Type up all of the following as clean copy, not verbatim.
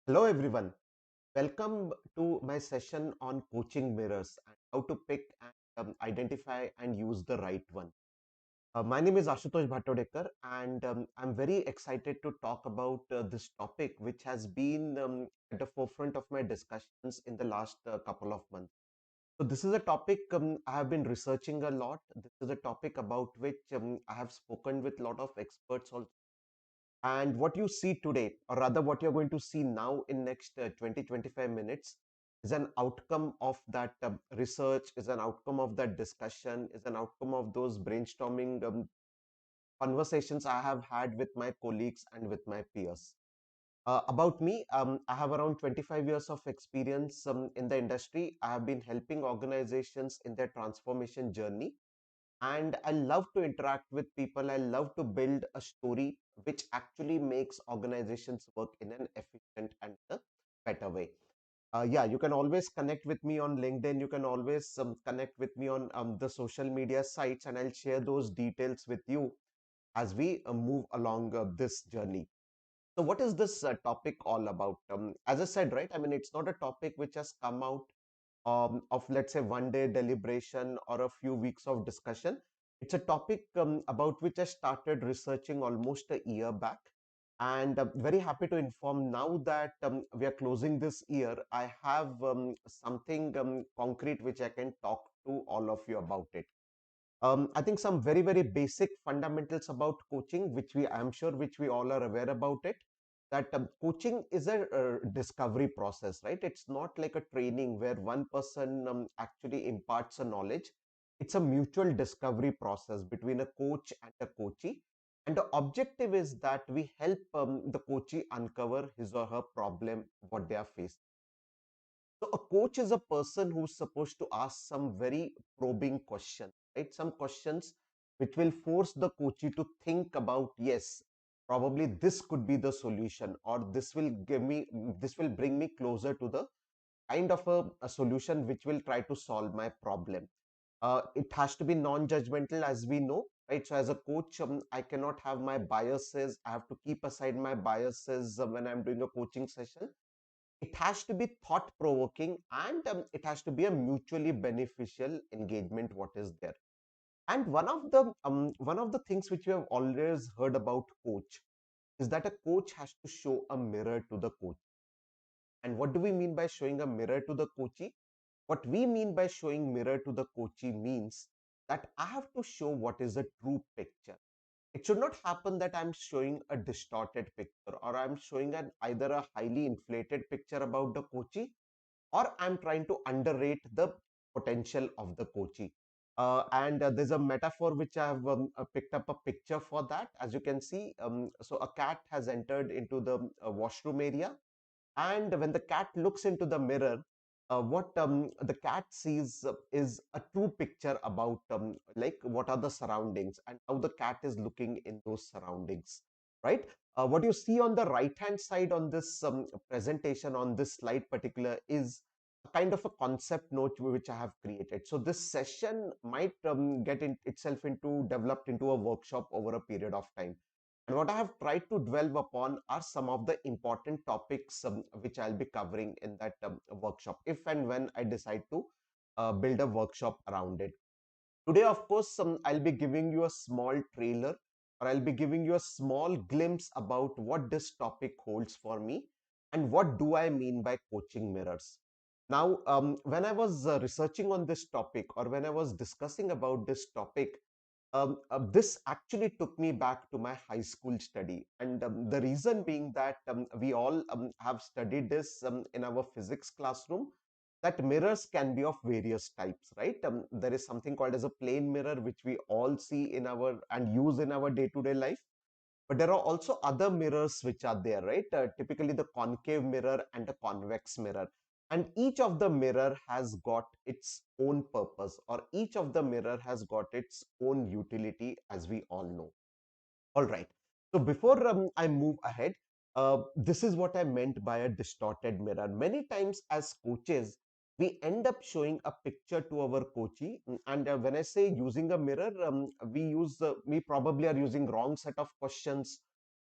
Hello everyone. Welcome to my session on coaching mirrors and how to pick and identify and use the right one. My name is Ashutosh Bhattodekar and I'm very excited to talk about this topic which has been at the forefront of my discussions in the last couple of months. So this is a topic I have been researching a lot. This is a topic about which I have spoken with a lot of experts also, and what you see today, or rather what you're going to see now in next 20-25 minutes, is an outcome of that research, is an outcome of that discussion, is an outcome of those brainstorming conversations I have had with my colleagues and with my peers. About me, I have around 25 years of experience in the industry. I have been helping organizations in their transformation journey, and I love to interact with people. I love to build a story which actually makes organizations work in an efficient and a better way. Yeah, you can always connect with me on LinkedIn. You can always connect with me on the social media sites, and I'll share those details with you as we move along this journey. So, what is this topic all about? As I said, right? I mean, it's not a topic which has come out of, let's say, one day deliberation or a few weeks of discussion. It's a topic about which I started researching almost a year back. And very happy to inform now that we are closing this year. I have something concrete which I can talk to all of you about it. I think some very, very basic fundamentals about coaching, which I'm sure, which we all are aware about it. That coaching is a discovery process, right? It's not like a training where one person actually imparts a knowledge. It's a mutual discovery process between a coach and a coachee. And the objective is that we help the coachee uncover his or her problem, what they are facing. So a coach is a person who's supposed to ask some very probing questions, right? Some questions which will force the coachee to think about, yes, probably this could be the solution, or this will bring me closer to the kind of a solution which will try to solve my problem. It has to be non-judgmental, as we know, right? So as a coach, I cannot have my biases. I have to keep aside my biases when I'm doing a coaching session. It has to be thought provoking, and it has to be a mutually beneficial engagement what is there. And one of the things which you have always heard about coach is that a coach has to show a mirror to the coach. And what do we mean by showing a mirror to the coachee? What we mean by showing mirror to the coachee means that I have to show what is a true picture. It should not happen that I'm showing a distorted picture, or I'm showing an either a highly inflated picture about the coachee, or I'm trying to underrate the potential of the coachee. And there's a metaphor which I have picked up a picture for that. As you can see, so a cat has entered into the washroom area, and when the cat looks into the mirror, what the cat sees is a true picture about like what are the surroundings and how the cat is looking in those surroundings, right? What you see on the right hand side on this presentation, on this slide particular, is a kind of a concept note which I have created. So this session might get itself into developed into a workshop over a period of time. And what I have tried to dwell upon are some of the important topics which I'll be covering in that workshop, if and when I decide to build a workshop around it. Today, of course, I'll be giving you a small trailer, or I'll be giving you a small glimpse about what this topic holds for me and what do I mean by coaching mirrors. Now, when I was researching on this topic, or when I was discussing about this topic, this actually took me back to my high school study. And the reason being that we all have studied this in our physics classroom, that mirrors can be of various types, right? There is something called as a plane mirror, which we all see in our and use in our day-to-day life. But there are also other mirrors which are there, right? Typically the concave mirror and the convex mirror. And each of the mirror has got its own purpose, or each of the mirror has got its own utility, as we all know. All right. So before I move ahead, this is what I meant by a distorted mirror. Many times as coaches, we end up showing a picture to our coachee. And when I say using a mirror, we probably are using wrong set of questions,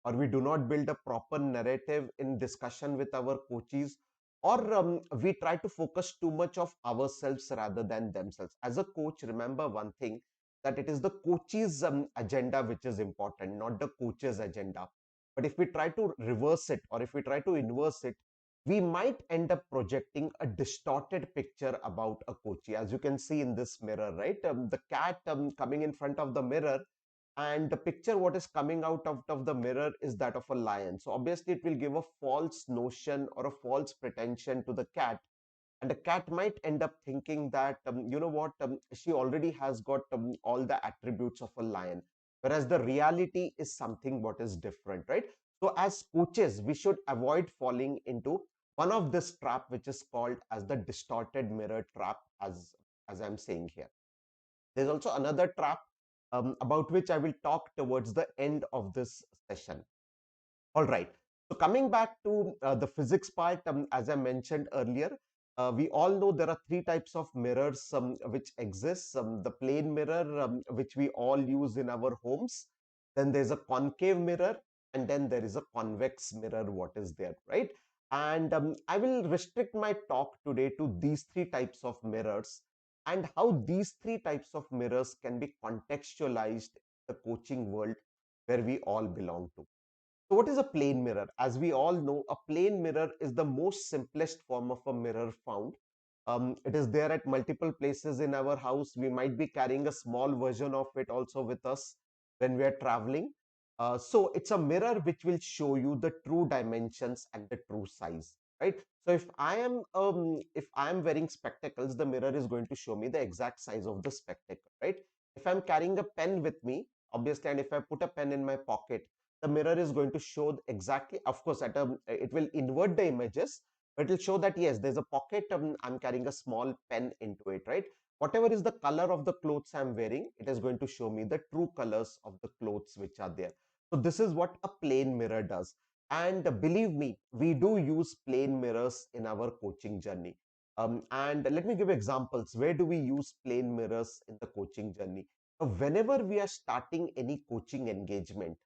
or we do not build a proper narrative in discussion with our coaches, or we try to focus too much of ourselves rather than themselves. As a coach, remember one thing, that it is the coach's agenda which is important, not the coach's agenda. But if we try to reverse it, or if we try to inverse it, we might end up projecting a distorted picture about a coachee. As you can see in this mirror, right? The cat coming in front of the mirror, and the picture what is coming out of the mirror is that of a lion. So obviously it will give a false notion or a false pretension to the cat, and the cat might end up thinking that you know what, she already has got all the attributes of a lion, whereas the reality is something what is different, right? So as coaches, we should avoid falling into one of this trap, which is called as the distorted mirror trap, as I'm saying here. There's also another trap about which I will talk towards the end of this session. All right. So coming back to the physics part, as I mentioned earlier, we all know there are three types of mirrors which exist. The plane mirror, which we all use in our homes. Then there's a concave mirror, and then there is a convex mirror, what is there, right? And I will restrict my talk today to these three types of mirrors, and how these three types of mirrors can be contextualized in the coaching world where we all belong to. So what is a plane mirror? As we all know, a plane mirror is the most simplest form of a mirror found. It is there at multiple places in our house. We might be carrying a small version of it also with us when we are traveling. So it's a mirror which will show you the true dimensions and the true size, right? So if I am wearing spectacles, the mirror is going to show me the exact size of the spectacle, right? If I'm carrying a pen with me, obviously, and if I put a pen in my pocket, the mirror is going to show exactly, of course, it will invert the images, but it will show that yes, there's a pocket, I'm carrying a small pen into it, right? Whatever is the color of the clothes I'm wearing, it is going to show me the true colors of the clothes which are there. So this is what a plane mirror does. And believe me, we do use plane mirrors in our coaching journey. And let me give examples. Where do we use plane mirrors in the coaching journey? Whenever we are starting any coaching engagement,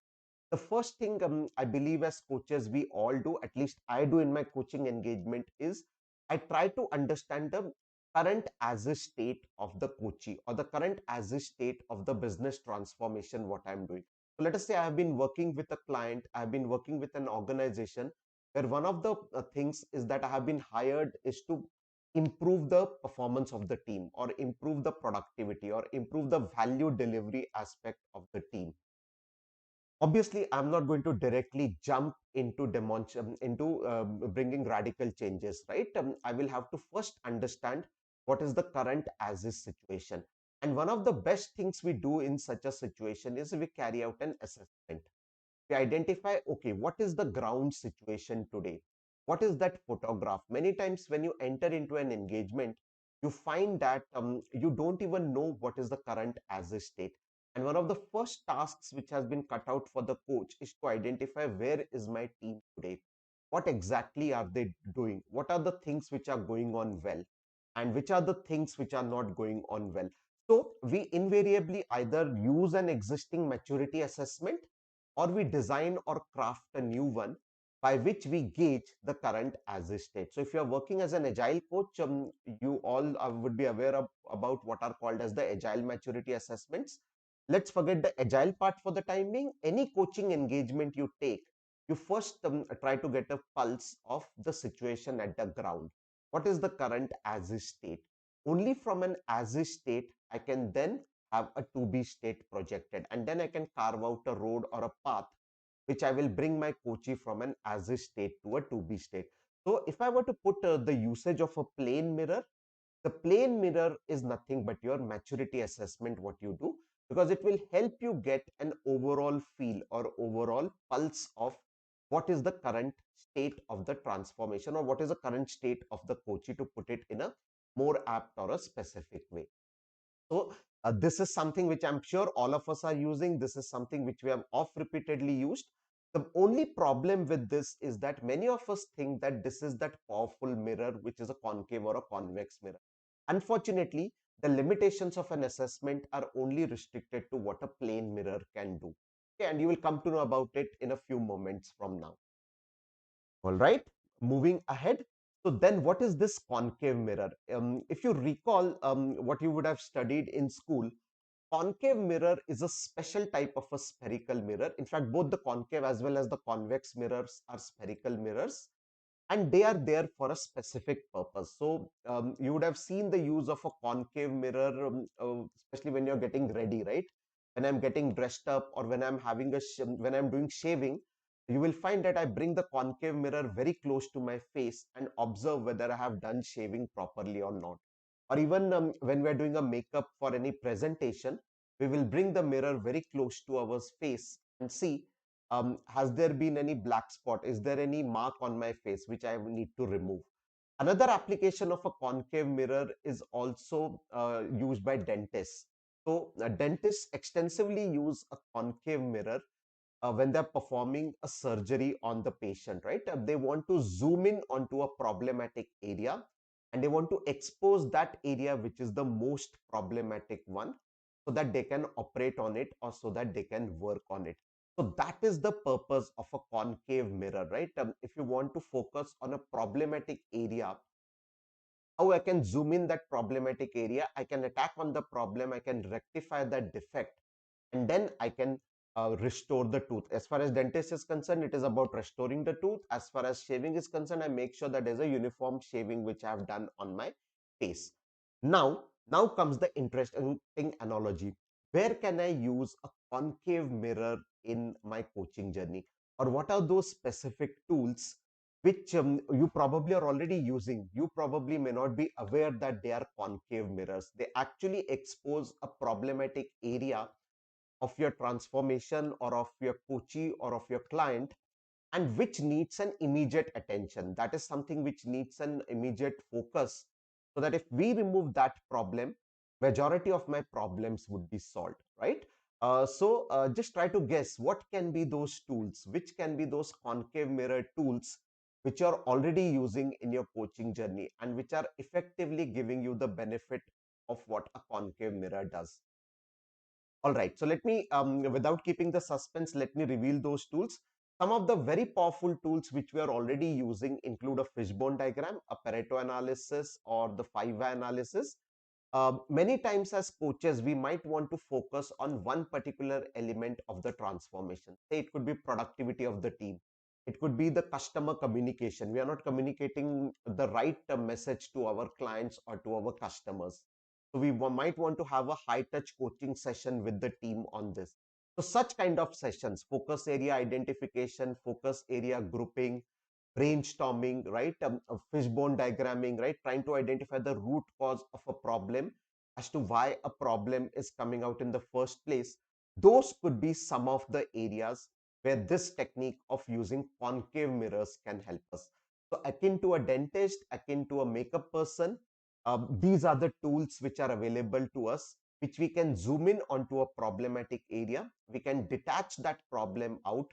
the first thing I believe as coaches we all do, at least I do in my coaching engagement, is I try to understand the current as a state of the coachee, or the current as a state of the business transformation what I'm doing. So let us say I have been working with a client, I have been working with an organization where one of the things is that I have been hired is to improve the performance of the team, or improve the productivity, or improve the value delivery aspect of the team. Obviously, I'm not going to directly jump into bringing radical changes, right? I will have to first understand what is the current as is situation. And one of the best things we do in such a situation is we carry out an assessment. We identify, okay, what is the ground situation today? What is that photograph? Many times when you enter into an engagement, you find that you don't even know what is the current as a state. And one of the first tasks which has been cut out for the coach is to identify, where is my team today? What exactly are they doing? What are the things which are going on well? And which are the things which are not going on well? So we invariably either use an existing maturity assessment, or we design or craft a new one by which we gauge the current as is state. So if you're working as an agile coach, you all would be aware of about what are called as the agile maturity assessments. Let's forget the agile part for the time being. Any coaching engagement you take, you first try to get a pulse of the situation at the ground. What is the current as is state? Only from an as is state, I can then have a to be state projected, and then I can carve out a road or a path which I will bring my coachee from an as is state to a to be state. So if I were to put the usage of a plane mirror, the plane mirror is nothing but your maturity assessment, what you do, because it will help you get an overall feel or overall pulse of what is the current state of the transformation, or what is the current state of the coachee, to put it in a more apt or a specific way. So this is something which I'm sure all of us are using. This is something which we have oft repeatedly used. The only problem with this is that many of us think that this is that powerful mirror, which is a concave or a convex mirror. Unfortunately, the limitations of an assessment are only restricted to what a plane mirror can do. Okay, and you will come to know about it in a few moments from now. All right, moving ahead. So then what is this concave mirror? If you recall what you would have studied in school, concave mirror is a special type of a spherical mirror. In fact, both the concave as well as the convex mirrors are spherical mirrors, and they are there for a specific purpose. So you would have seen the use of a concave mirror, especially when you're getting ready, right? When I'm getting dressed up, or when I'm having when I'm doing shaving, you will find that I bring the concave mirror very close to my face and observe whether I have done shaving properly or not. Or even when we're doing a makeup for any presentation, we will bring the mirror very close to our face and see, has there been any black spot? Is there any mark on my face which I need to remove? Another application of a concave mirror is also used by dentists. So dentists extensively use a concave mirror when they're performing a surgery on the patient, right? They want to zoom in onto a problematic area, and they want to expose that area which is the most problematic one, so that they can operate on it, or so that they can work on it. So that is the purpose of a concave mirror, right? If you want to focus on a problematic area, how I can zoom in that problematic area, I can attack on the problem, I can rectify that defect, and then I can restore the tooth. As far as dentist is concerned, it is about restoring the tooth. As far as shaving is concerned, I make sure that there's a uniform shaving which I have done on my face. Now comes the interesting analogy. Where can I use a concave mirror in my coaching journey? Or what are those specific tools which you probably are already using? You probably may not be aware that they are concave mirrors. They actually expose a problematic area of your transformation, or of your coachee, or of your client, and which needs an immediate attention. That is something which needs an immediate focus, so that if we remove that problem, majority of my problems would be solved, right? Just try to guess what can be those tools, which can be those concave mirror tools which you're already using in your coaching journey, and which are effectively giving you the benefit of what a concave mirror does. All right, so let me, without keeping the suspense, let me reveal those tools. Some of the very powerful tools which we are already using include a fishbone diagram, a Pareto analysis, or the 5-why analysis. Many times as coaches, we might want to focus on one particular element of the transformation. Say it could be productivity of the team. It could be the customer communication. We are not communicating the right message to our clients or to our customers. So we might want to have a high touch coaching session with the team on this. So such kind of sessions, focus area identification, focus area grouping, brainstorming, right? Fishbone diagramming, right? Trying to identify the root cause of a problem as to why a problem is coming out in the first place. Those could be some of the areas where this technique of using concave mirrors can help us. So akin to a dentist, akin to a makeup person, these are the tools which are available to us, which we can zoom in onto a problematic area. We can detach that problem out,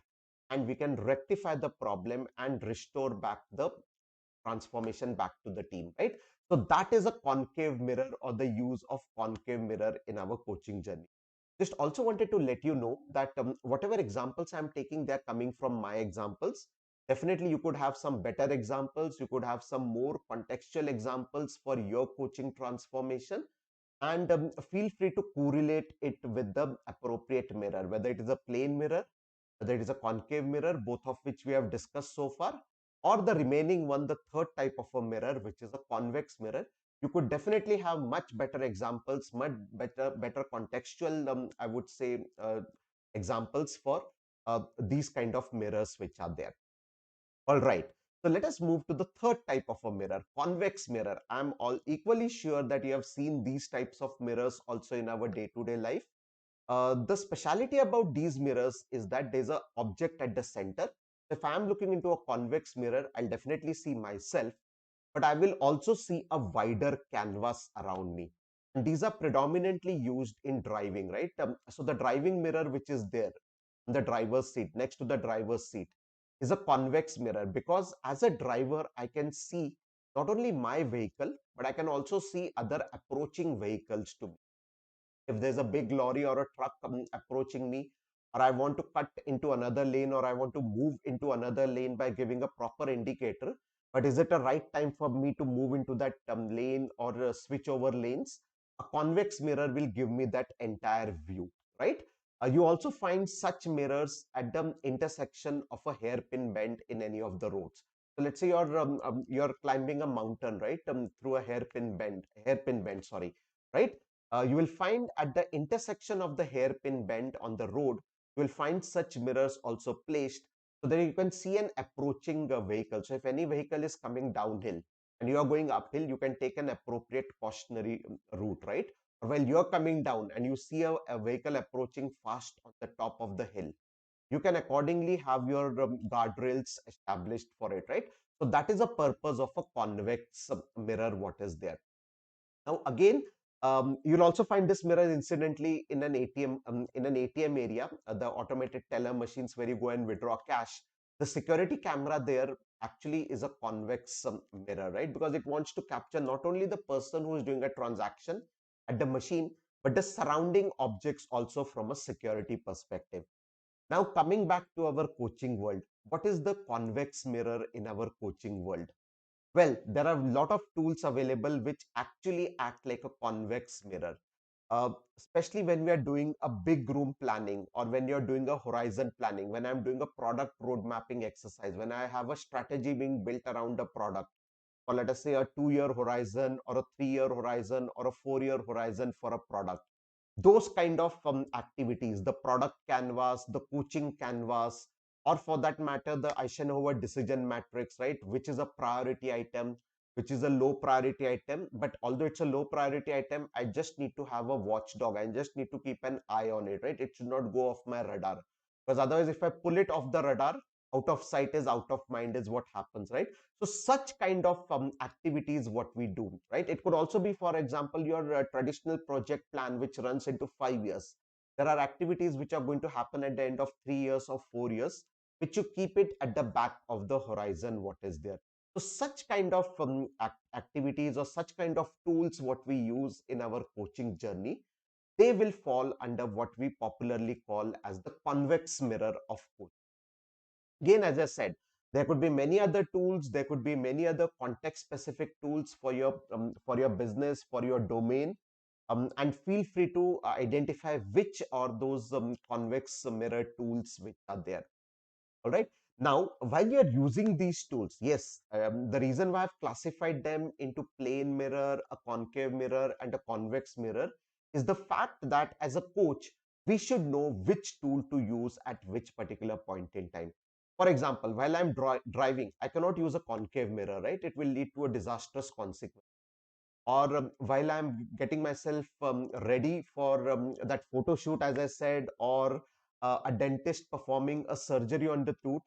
and we can rectify the problem and restore back the transformation back to the team, right? So that is a concave mirror, or the use of concave mirror in our coaching journey. Just also wanted to let you know that whatever examples I'm taking, they're coming from my examples. Definitely, you could have some better examples. You could have some more contextual examples for your coaching transformation. And feel free to correlate it with the appropriate mirror, whether it is a plane mirror, whether it is a concave mirror, both of which we have discussed so far, or the remaining one, the third type of a mirror, which is a convex mirror. You could definitely have much better examples, much better contextual, I would say, examples for these kind of mirrors which are there. All right. So let us move to the third type of a mirror, convex mirror. I'm all equally sure that you have seen these types of mirrors also in our day-to-day life. The speciality about these mirrors is that there's an object at the center. If I'm looking into a convex mirror, I'll definitely see myself, but I will also see a wider canvas around me. And these are predominantly used in driving, right? So the driving mirror, which is there in the driver's seat, next to the driver's seat, is a convex mirror, because as a driver, I can see not only my vehicle, but I can also see other approaching vehicles to me. If there's a big lorry or a truck approaching me, or I want to cut into another lane, or I want to move into another lane by giving a proper indicator. But is it a right time for me to move into that lane or switch over lanes? A convex mirror will give me that entire view, right? You also find such mirrors at the intersection of a hairpin bend in any of the roads. So let's say you're climbing a mountain, right? Through a hairpin bend, sorry, right? You will find at the intersection of the hairpin bend on the road, you will find such mirrors also placed, so that you can see an approaching vehicle. So if any vehicle is coming downhill and you are going uphill, you can take an appropriate cautionary route, right? Or while you're coming down and you see a vehicle approaching fast on the top of the hill, you can accordingly have your guardrails established for it, right? So that is a purpose of a convex mirror, what is there. Now again, you'll also find this mirror incidentally in an ATM area, the automated teller machines where you go and withdraw cash. The security camera there actually is a convex mirror, right? Because it wants to capture not only the person who is doing a transaction at the machine, but the surrounding objects also from a security perspective. Now coming back to our coaching world, what is the convex mirror in our coaching world? Well, there are a lot of tools available which actually act like a convex mirror. Especially when we are doing a big room planning, or when you're doing a horizon planning, when I'm doing a product road mapping exercise, when I have a strategy being built around a product, or let us say a 2 year horizon, or a 3 year horizon, or a 4 year horizon for a product. Those kind of activities, the product canvas, the coaching canvas, or for that matter, the Eisenhower decision matrix, right? Which is a priority item, which is a low priority item. But although it's a low priority item, I just need to have a watchdog. I just need to keep an eye on it, right? It should not go off my radar. Because otherwise, if I pull it off the radar, out of sight is out of mind is what happens, right? So such kind of activities what we do, right? It could also be, for example, your traditional project plan which runs into 5 years. There are activities which are going to happen at the end of 3 years or 4 years, which you keep it at the back of the horizon what is there. So such kind of activities or such kind of tools what we use in our coaching journey, they will fall under what we popularly call as the convex mirror of coaching. Again, as I said, there could be many other tools, there could be many other context specific tools for your business, for your domain, and feel free to identify which are those convex mirror tools which are there. All right. Now, while you are using these tools, yes, the reason why I've classified them into plane mirror, a concave mirror, and a convex mirror is the fact that as a coach, we should know which tool to use at which particular point in time. For example, while I'm driving, I cannot use a concave mirror, right? It will lead to a disastrous consequence. Or while I'm getting myself ready for that photo shoot, as I said, or a dentist performing a surgery on the tooth,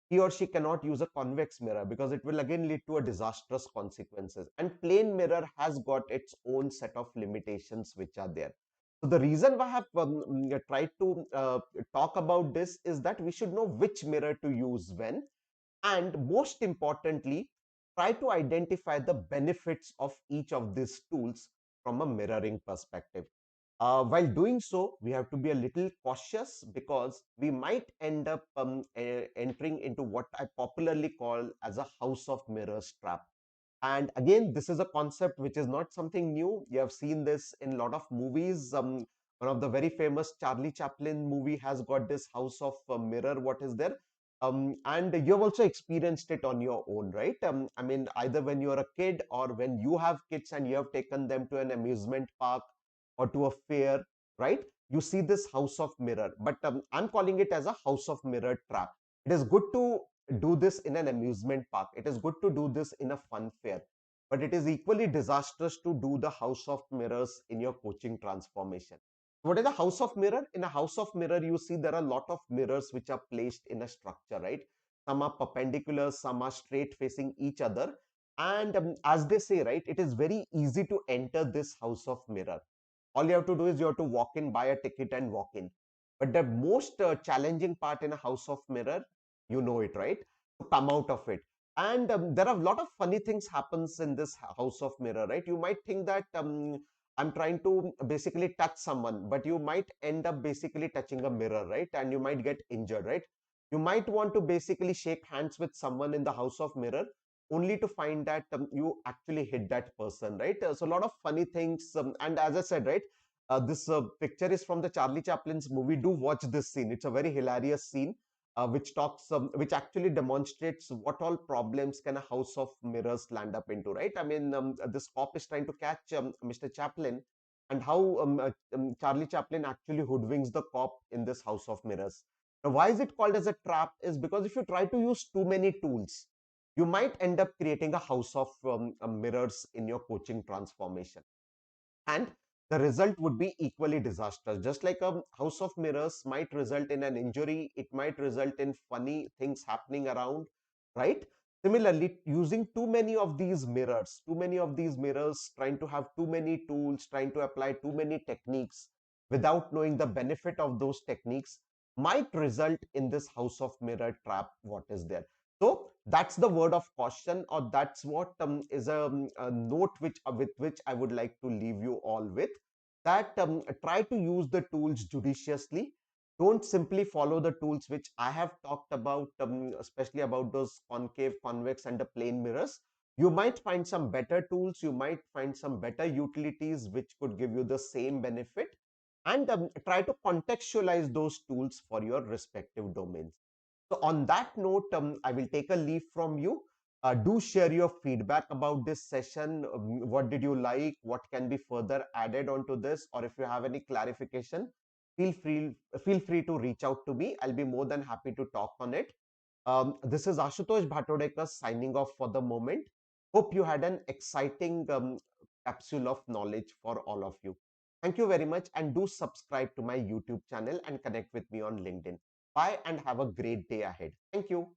he or she cannot use a convex mirror because it will again lead to a disastrous consequences. And plane mirror has got its own set of limitations which are there. So the reason why I have tried to talk about this is that we should know which mirror to use when, and most importantly, try to identify the benefits of each of these tools from a mirroring perspective. While doing so, we have to be a little cautious because we might end up entering into what I popularly call as a house of mirrors trap. And again, this is a concept which is not something new. You have seen this in a lot of movies. One of the very famous Charlie Chaplin movie has got this house of mirror, what is there. And you have also experienced it on your own, right? I mean, either when you're a kid or when you have kids and you have taken them to an amusement park or to a fair, right? You see this house of mirror, but I'm calling it as a house of mirror trap. It is good to do this in an amusement park. It is good to do this in a fun fair, but it is equally disastrous to do the house of mirrors in your coaching transformation. What is a house of mirror? In a house of mirror, you see there are a lot of mirrors which are placed in a structure, right? Some are perpendicular, some are straight facing each other. And as they say, right, it is very easy to enter this house of mirror. All you have to do is you have to walk in, buy a ticket and walk in. But the most challenging part in a house of mirror, you know it, right? To come out of it. And there are a lot of funny things happens in this house of mirror, right? You might think that I'm trying to basically touch someone, but you might end up basically touching a mirror, right? And you might get injured, right? You might want to basically shake hands with someone in the house of mirror, only to find that you actually hit that person, right? So a lot of funny things. And as I said, right, this picture is from the Charlie Chaplin's movie. Do watch this scene. It's a very hilarious scene, which actually demonstrates what all problems can a house of mirrors land up into, right? I mean, this cop is trying to catch Mr. Chaplin, and how Charlie Chaplin actually hoodwinks the cop in this house of mirrors. Now, why is it called as a trap? Is because if you try to use too many tools, you might end up creating a house of mirrors in your coaching transformation, and the result would be equally disastrous. Just like a house of mirrors might result in an injury, it might result in funny things happening around, right? Similarly, using too many of these mirrors, trying to have too many tools, trying to apply too many techniques without knowing the benefit of those techniques might result in this house of mirror trap, what is there. So that's the word of caution, or that's what is a note with which I would like to leave you all with. That try to use the tools judiciously. Don't simply follow the tools which I have talked about, especially about those concave, convex, and the plane mirrors. You might find some better tools. You might find some better utilities which could give you the same benefit, and try to contextualize those tools for your respective domains. So on that note, I will take a leave from you. Do share your feedback about this session. What did you like? What can be further added onto this? Or if you have any clarification, feel free feel free to reach out to me. I'll be more than happy to talk on it. This is Ashutosh Bhatodekar signing off for the moment. Hope you had an exciting capsule of knowledge for all of you. Thank you very much, and do subscribe to my YouTube channel and connect with me on LinkedIn. Bye and have a great day ahead. Thank you.